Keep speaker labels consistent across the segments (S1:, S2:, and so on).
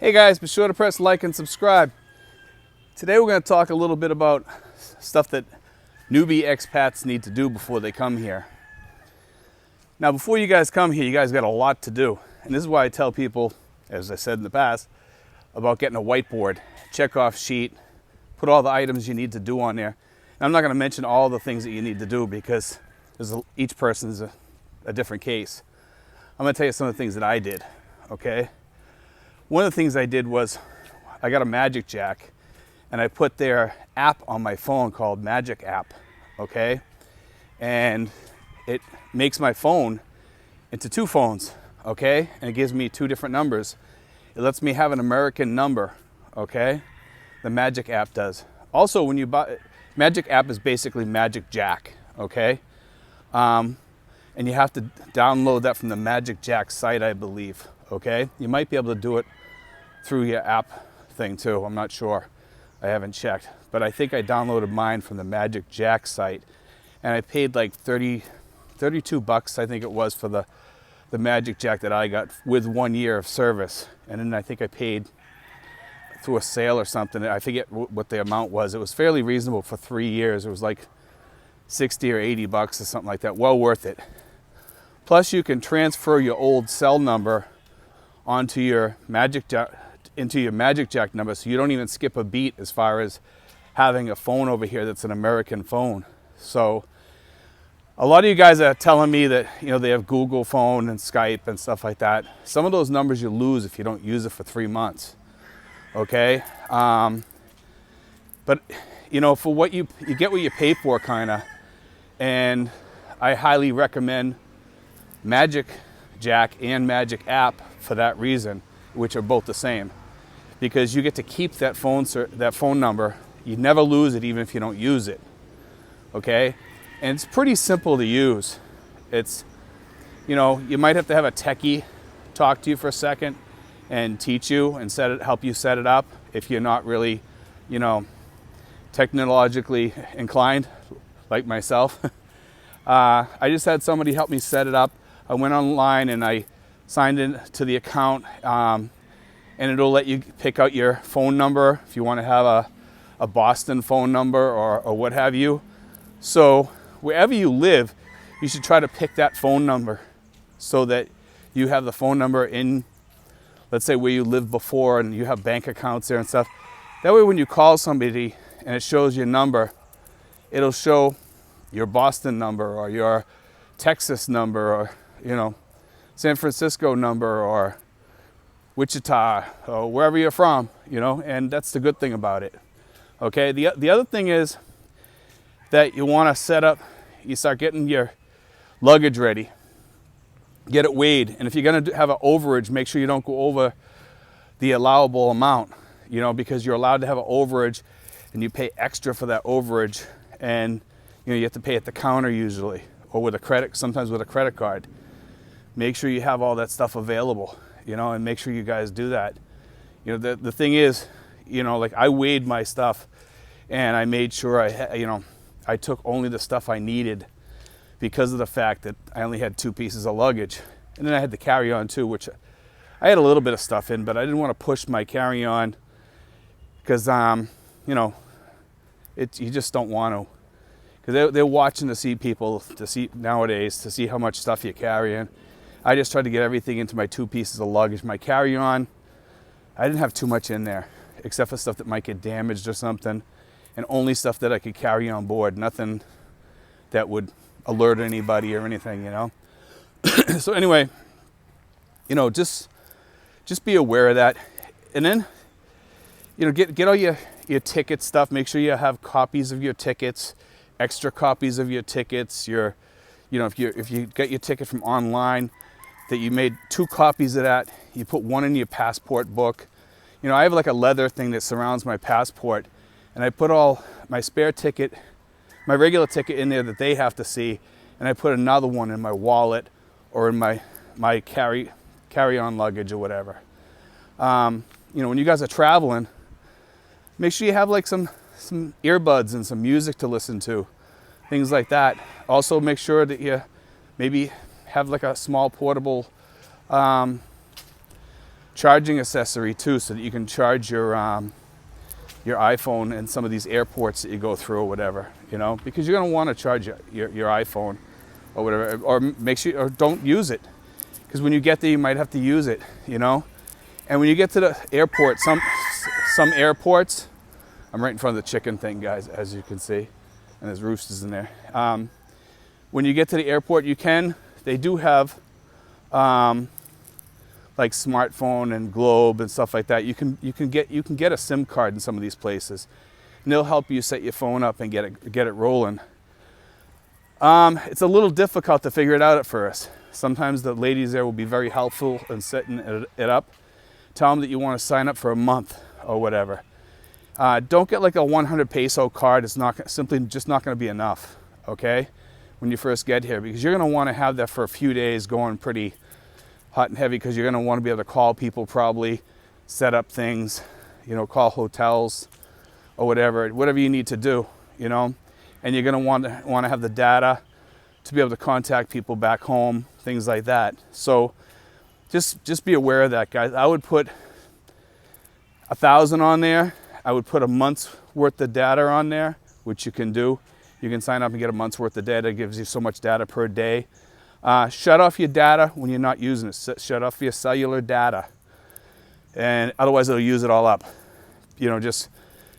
S1: Hey guys, be sure to press like and subscribe. Today we're going to talk a little bit about stuff that newbie expats need to do before they come here. Now, before you guys come here, you guys got a lot to do. And this is why I tell people, as I said in the past, about getting a whiteboard, check-off sheet, put all the items you need to do on there. And I'm not going to mention all the things that you need to do because each person is a different case. I'm going to tell you some of the things that I did, okay? One of the things I did was I got a Magic Jack and I put their app on my phone called Magic App, okay? And it makes my phone into two phones, okay? And it gives me two different numbers. It lets me have an American number, okay? The Magic App does. Also, when you buy, Magic App is basically Magic Jack, okay? And you have to download that from the Magic Jack site, I believe, okay? You might be able to do it through your app thing too. I'm not sure. I haven't checked. But I think I downloaded mine from the Magic Jack site. And I paid like 32 bucks, I think it was, for the Magic Jack that I got with 1 year of service. And then I think I paid through a sale or something. I forget what the amount was. It was fairly reasonable for 3 years. It was like 60 or 80 bucks or something like that. Well worth it. Plus you can transfer your old cell number onto your Magic Jack, into your Magic Jack number, so you don't even skip a beat as far as having a phone over here that's an American phone. So a lot of you guys are telling me that, you know, they have Google phone and Skype and stuff like that. Some of those numbers you lose if you don't use it for 3 months, okay? But you know, for what you get what you pay for, kind of. And I highly recommend Magic Jack and Magic App for that reason, which are both the same, because you get to keep that phone number. You never lose it, even if you don't use it, okay? And it's pretty simple to use. It's, you know, you might have to have a techie talk to you for a second and teach you and help you set it up if you're not really, you know, technologically inclined like myself. I just had somebody help me set it up. I went online and I signed in to the account, and it'll let you pick out your phone number if you want to have a Boston phone number or what have you. So wherever you live, you should try to pick that phone number so that you have the phone number in, let's say, where you lived before and you have bank accounts there and stuff. That way when you call somebody and it shows your number, it'll show your Boston number or your Texas number or, you know, San Francisco number or Wichita or wherever you're from, you know, and that's the good thing about it. Okay, the other thing is that you want to set up, you start getting your luggage ready, get it weighed, and if you're going to have an overage, make sure you don't go over the allowable amount, you know, because you're allowed to have an overage and you pay extra for that overage, and you know, you have to pay at the counter usually, or with a credit, sometimes with a credit card. Make sure you have all that stuff available, you know, and make sure you guys do that. You know, the thing is, you know, like I weighed my stuff and I made sure I took only the stuff I needed because of the fact that I only had 2 pieces of luggage. And then I had the carry-on too, which I had a little bit of stuff in, but I didn't want to push my carry-on because, you know, you just don't want to. Because they're watching to see people, nowadays, to see how much stuff you're carrying. I just tried to get everything into my 2 pieces of luggage. My carry-on, I didn't have too much in there, except for stuff that might get damaged or something, and only stuff that I could carry on board, nothing that would alert anybody or anything, you know. So anyway, you know, just be aware of that. And then, you know, get all your ticket stuff. Make sure you have copies of your tickets, extra copies of your tickets. You know, if you get your ticket from online, that you made 2 copies of that. You put 1 in your passport book. You know, I have like a leather thing that surrounds my passport, and I put all my spare ticket, my regular ticket in there that they have to see, and I put another one in my wallet or in my carry-on luggage or whatever. You know, when you guys are traveling, make sure you have like some earbuds and some music to listen to, things like that. Also make sure that you maybe have like a small portable charging accessory too, so that you can charge your iPhone in some of these airports that you go through or whatever, you know, because you're going to want to charge your iPhone or whatever, or make sure, or don't use it, because when you get there you might have to use it, you know. And when you get to the airport, some airports, I'm right in front of the chicken thing, guys, as you can see, and there's roosters in there. When you get to the airport, they do have like smartphone and Globe and stuff like that. You can get a SIM card in some of these places, and they'll help you set your phone up and get it rolling. It's a little difficult to figure it out at first. Sometimes the ladies there will be very helpful in setting it up. Tell them that you want to sign up for a month or whatever. Don't get like a 100 peso card. It's simply just not going to be enough, okay, when you first get here, because you're going to want to have that for a few days going pretty hot and heavy, because you're going to want to be able to call people, probably set up things, you know, call hotels or whatever you need to do, you know. And you're going to want to have the data to be able to contact people back home, things like that. So just be aware of that, guys. I would put 1,000 on there. I would put a month's worth of data on there, which you can do. You can sign up and get a month's worth of data. It gives you so much data per day. Shut off your data when you're not using it. Shut off your cellular data, and otherwise it'll use it all up. You know, just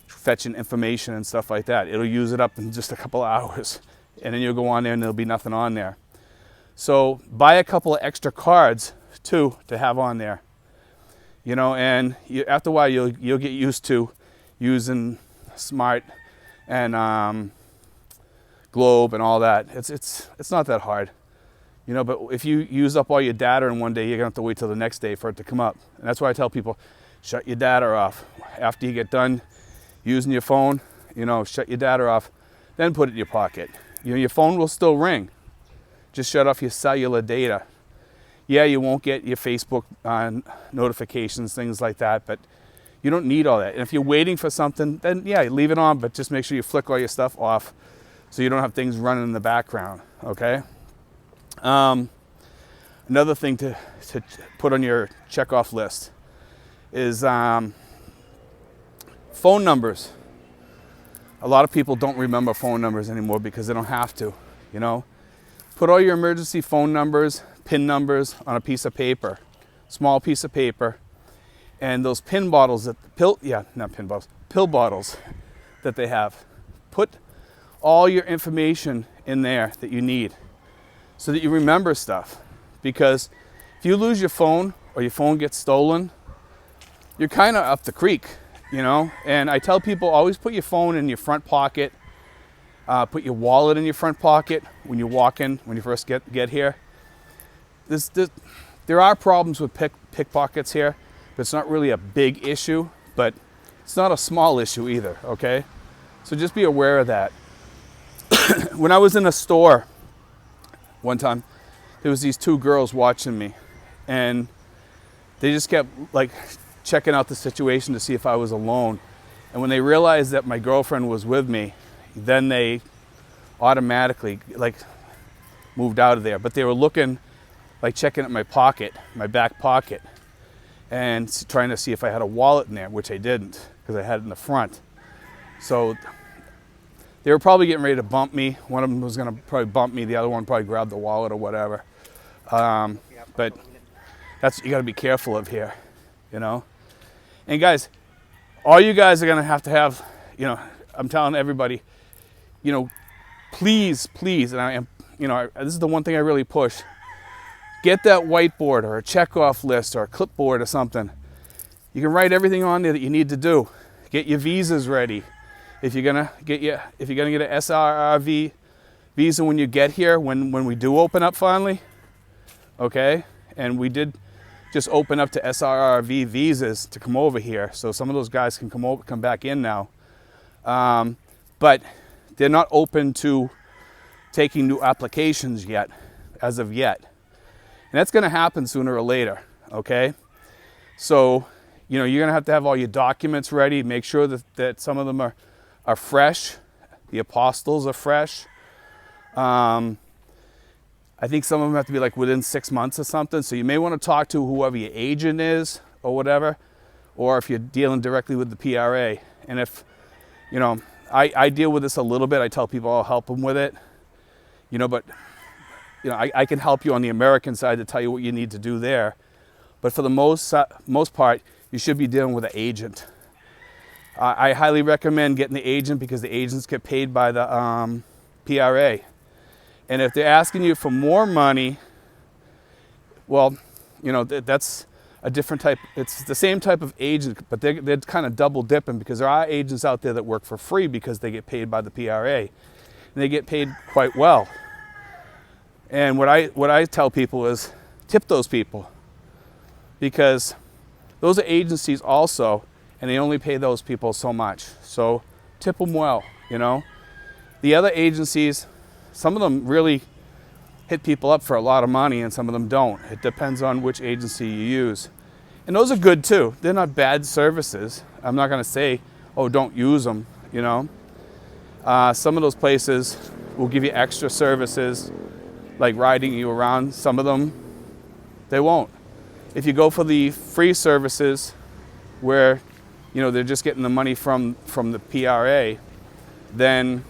S1: fetching information and stuff like that. It'll use it up in just a couple of hours, and then you'll go on there and there'll be nothing on there. So buy a couple of extra cards too to have on there. You know, and after a while you'll get used to using Smart and Globe and all that. It's not that hard. You know, but if you use up all your data in one day, you're going to have to wait till the next day for it to come up. And that's why I tell people, shut your data off. After you get done using your phone, you know, shut your data off, then put it in your pocket. You know, your phone will still ring. Just shut off your cellular data. Yeah, you won't get your Facebook notifications, things like that, but you don't need all that. And if you're waiting for something, then yeah, leave it on, but just make sure you flick all your stuff off so you don't have things running in the background, okay? Another thing to put on your checkoff list is phone numbers. A lot of people don't remember phone numbers anymore because they don't have to, you know. Put all your emergency phone numbers, PIN numbers on a piece of paper, small piece of paper, and those pill bottles that they have. Put all your information in there that you need, so that you remember stuff. Because if you lose your phone or your phone gets stolen, you're kind of up the creek, you know. And I tell people, always put your phone in your front pocket. Put your wallet in your front pocket when you walk in, when you first get here. There are problems with pickpockets here, but it's not really a big issue, but it's not a small issue either, okay? So just be aware of that. When I was in a store one time, there was these two girls watching me, and they just kept like checking out the situation to see if I was alone. And when they realized that my girlfriend was with me, then they automatically like moved out of there. But they were looking, like checking at my pocket, my back pocket, and trying to see if I had a wallet in there, which I didn't, because I had it in the front. So they were probably getting ready to bump me. One of them was going to probably bump me. The other one probably grabbed the wallet or whatever. But you got to be careful of here, you know. And guys, all you guys are going to have, you know, I'm telling everybody, you know, please, and I am, you know, this is the one thing I really push. Get that whiteboard or a checkoff list or a clipboard or something. You can write everything on there that you need to do. Get your visas ready. If you're gonna get an SRRV visa when you get here, when we do open up finally, okay? And we did just open up to SRRV visas to come over here, so some of those guys can come back in now. But they're not open to taking new applications yet, as of yet. And that's going to happen sooner or later, okay? So, you know, you're going to have all your documents ready. Make sure that some of them are fresh. The apostles are fresh. I think some of them have to be like within 6 months or something. So you may want to talk to whoever your agent is or whatever, or if you're dealing directly with the PRA. And if, you know, I deal with this a little bit. I tell people I'll help them with it, you know, but, you know, I can help you on the American side to tell you what you need to do there. But for the most part, you should be dealing with an agent. I highly recommend getting the agent because the agents get paid by the PRA. And if they're asking you for more money, well, you know, that's a different type. It's the same type of agent, but they're kind of double dipping, because there are agents out there that work for free because they get paid by the PRA. And they get paid quite well. And what I tell people is tip those people, because those are agencies also, and they only pay those people so much. So tip them well, you know. The other agencies, some of them really hit people up for a lot of money and some of them don't. It depends on which agency you use. And those are good too. They're not bad services. I'm not gonna say, oh, don't use them, you know. Some of those places will give you extra services, like riding you around. Some of them, they won't. If you go for the free services where, you know, they're just getting the money from the PRA, then,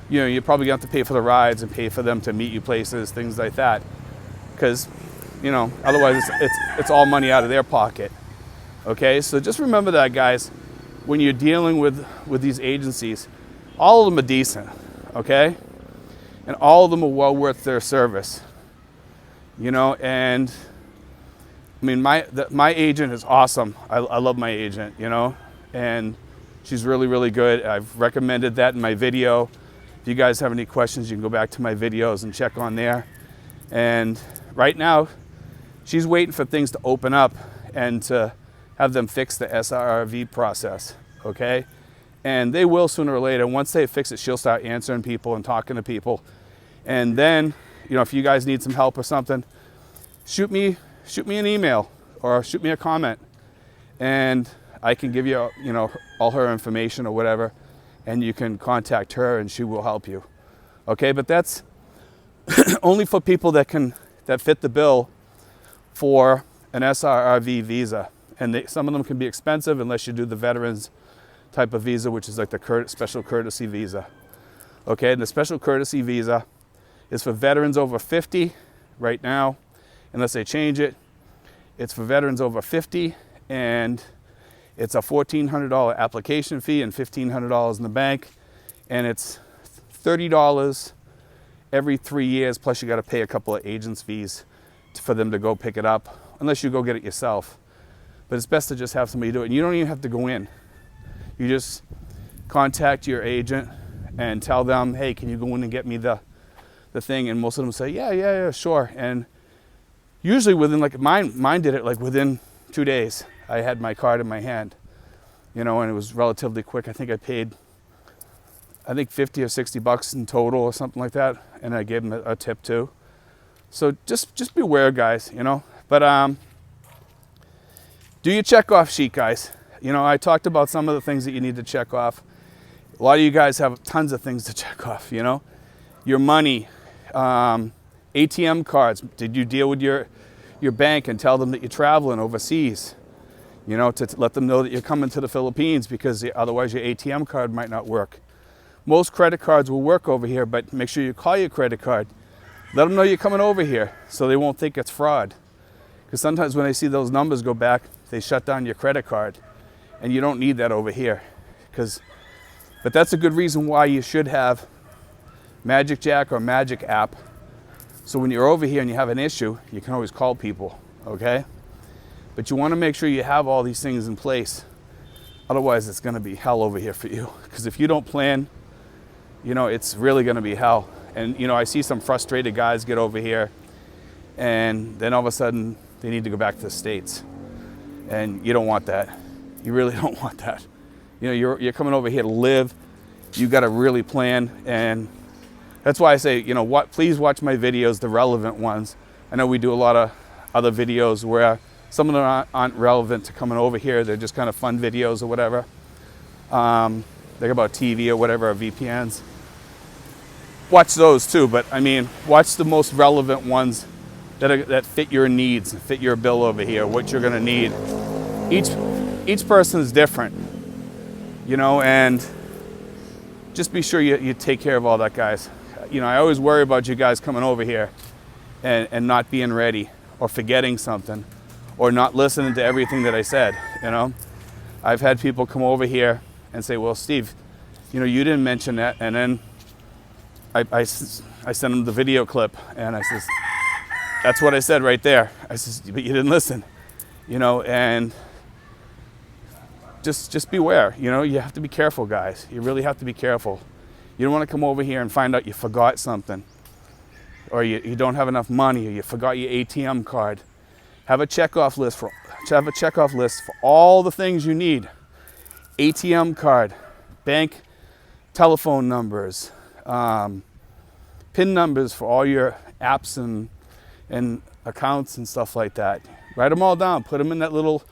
S1: you know, you're probably gonna have to pay for the rides and pay for them to meet you places, things like that. Because, you know, otherwise it's all money out of their pocket. Okay, so just remember that, guys, when you're dealing with these agencies, all of them are decent, okay? And all of them are well worth their service. You know, and I mean, my agent is awesome. I love my agent, you know, and she's really, really good. I've recommended that in my video. If you guys have any questions, you can go back to my videos and check on there. And right now, she's waiting for things to open up and to have them fix the SRRV process, okay? And they will sooner or later. Once they fix it, she'll start answering people and talking to people. And then, you know, if you guys need some help or something, shoot me an email or shoot me a comment, and I can give you, you know, all her information or whatever, and you can contact her and she will help you. Okay, but that's only for people that fit the bill for an SRRV visa. And some of them can be expensive unless you do the veterans type of visa, which is like the special courtesy visa. Okay, and the special courtesy visa is for veterans over 50 right now, unless they change it. It's for veterans over 50, and it's a $1,400 application fee and $1,500 in the bank, and it's $30 every 3 years, plus you got to pay a couple of agents' fees for them to go pick it up, unless you go get it yourself. But it's best to just have somebody do it, and you don't even have to go in. You just contact your agent and tell them, hey, can you go in and get me the thing? And most of them say, yeah, sure. And usually within, like, mine did it like within 2 days. I had my card in my hand, you know, and it was relatively quick. I think I paid, 50 or 60 bucks in total or something like that. And I gave them a tip too. So just beware, guys, you know. But do your checkoff sheet, guys. You know, I talked about some of the things that you need to check off. A lot of you guys have tons of things to check off, you know. Your money, ATM cards. Did you deal with your bank and tell them that you're traveling overseas? You know, to let them know that you're coming to the Philippines, because otherwise your ATM card might not work. Most credit cards will work over here, but make sure you call your credit card. Let them know you're coming over here so they won't think it's fraud. Because sometimes when they see those numbers go back, they shut down your credit card. And you don't need that over here. But that's a good reason why you should have Magic Jack or Magic app. So when you're over here and you have an issue, you can always call people, okay? But you want to make sure you have all these things in place. Otherwise, it's going to be hell over here for you. Because if you don't plan, you know, it's really going to be hell. And, you know, I see some frustrated guys get over here, and then all of a sudden they need to go back to the States. And you don't want that. You really don't want that. You know, you're coming over here to live. You got to really plan. And that's why I say, you know, please watch my videos, the relevant ones. I know we do a lot of other videos where some of them aren't relevant to coming over here. They're just kind of fun videos or whatever. They're about TV or whatever, or VPNs. Watch those too, but I mean, watch the most relevant ones that fit your needs, fit your bill over here, what you're gonna need. each person is different, you know, and just be sure you take care of all that, guys. You know, I always worry about you guys coming over here and not being ready, or forgetting something, or not listening to everything that I said, you know. I've had people come over here and say, well, Steve, you know, you didn't mention that. And then I sent them the video clip, and I says, that's what I said right there. I says, but you didn't listen, you know. And just beware, you know. You have to be careful, guys. You really have to be careful. You don't want to come over here and find out you forgot something, or you don't have enough money, or you forgot your ATM card. Have a checkoff list for all the things you need. ATM card, bank telephone numbers, PIN numbers for all your apps and accounts and stuff like that. Write them all down. Put them in that little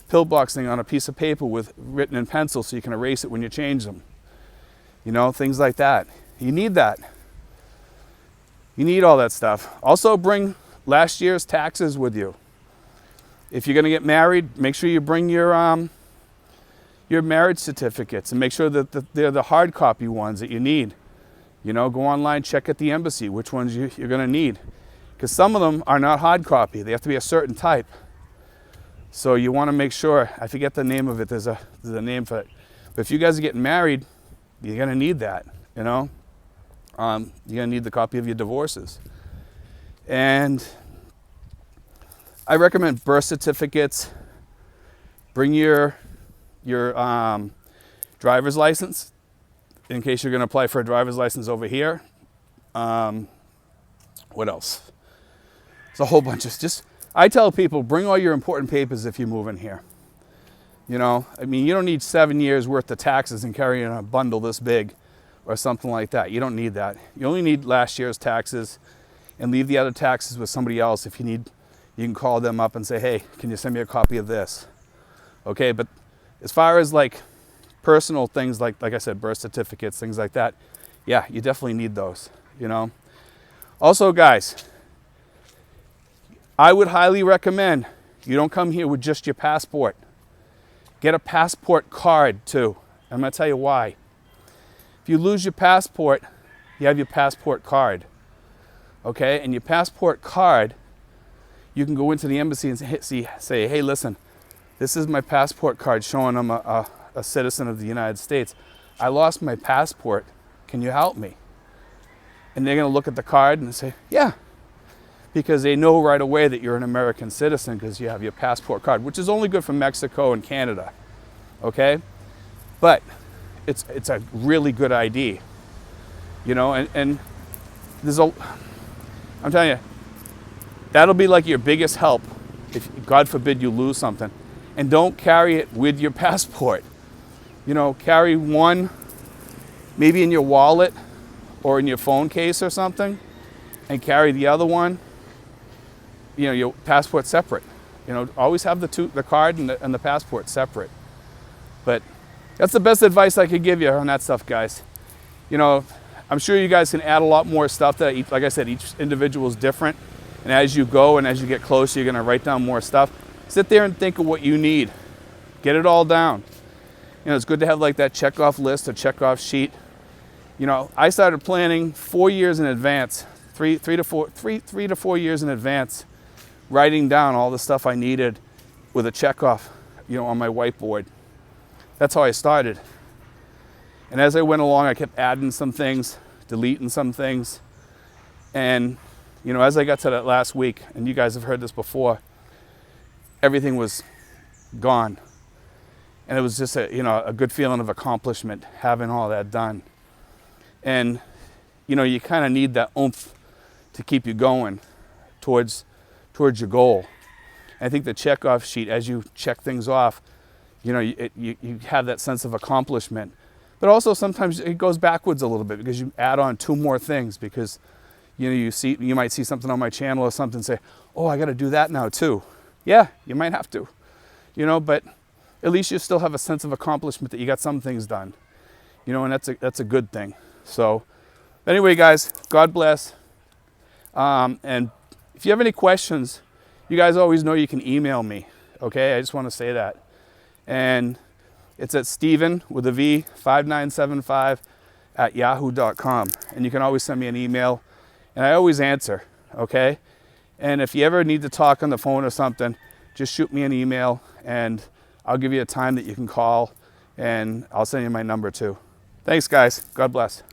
S1: pillbox thing on a piece of paper written in pencil, so you can erase it when you change them. You know, things like that. You need that. You need all that stuff. Also, bring last year's taxes with you. If you're going to get married, make sure you bring your marriage certificates, and make sure that they're the hard copy ones that you need. You know, go online, check at the embassy which ones you're going to need, because some of them are not hard copy. They have to be a certain type. So you want to make sure. I forget the name of it. There's a name for it. But if you guys are getting married, you're going to need that, you know. You're going to need the copy of your divorces. And I recommend birth certificates. Bring your driver's license in case you're going to apply for a driver's license over here. What else? There's a whole bunch of I tell people, bring all your important papers if you move in here. You know, I mean, you don't need 7 years worth of taxes and carrying a bundle this big or something like that. You don't need that. You only need last year's taxes, and leave the other taxes with somebody else. If you need, you can call them up and say, hey, can you send me a copy of this? Okay, but as far as like personal things, like I said, birth certificates, things like that, yeah, you definitely need those, you know. Also, guys, I would highly recommend you don't come here with just your passport. Get a passport card too. I'm going to tell you why. If you lose your passport, you have your passport card. Okay? And your passport card, you can go into the embassy and say, hey, listen, this is my passport card showing I'm a citizen of the United States. I lost my passport. Can you help me? And they're going to look at the card and say, yeah. Because they know right away that you're an American citizen because you have your passport card, which is only good for Mexico and Canada, okay? But it's a really good ID, you know, and there's I'm telling you, that'll be like your biggest help if, God forbid, you lose something. And don't carry it with your passport. You know, carry one maybe in your wallet or in your phone case or something, and carry the other one, you know, your passport separate. You know, always have the card and the passport separate. But that's the best advice I could give you on that stuff, guys. You know, I'm sure you guys can add a lot more stuff that, like I said, each individual is different. And as you go and as you get closer, you're going to write down more stuff. Sit there and think of what you need. Get it all down. You know, it's good to have like that checkoff list or checkoff sheet. You know, I started planning 4 years in advance, three to four years in advance, writing down all the stuff I needed with a checkoff, you know, on my whiteboard. That's how I started. And as I went along, I kept adding some things, deleting some things. And, you know, as I got to that last week, and you guys have heard this before, everything was gone. And it was just a good feeling of accomplishment, having all that done. And, you know, you kind of need that oomph to keep you going towards your goal. And I think the checkoff sheet, as you check things off, you know, you have that sense of accomplishment. But also sometimes it goes backwards a little bit because you add on 2 more things because, you know, you might see something on my channel or something and say, oh, I got to do that now too. Yeah, you might have to, you know, but at least you still have a sense of accomplishment that you got some things done, you know, and that's a good thing. So anyway, guys, God bless. And if you have any questions, you guys always know you can email me. Okay, I just want to say that. And it's at Steven with a V 5975 at yahoo.com. And you can always send me an email, and I always answer, okay? And if you ever need to talk on the phone or something, just shoot me an email and I'll give you a time that you can call, and I'll send you my number too. Thanks guys, God bless.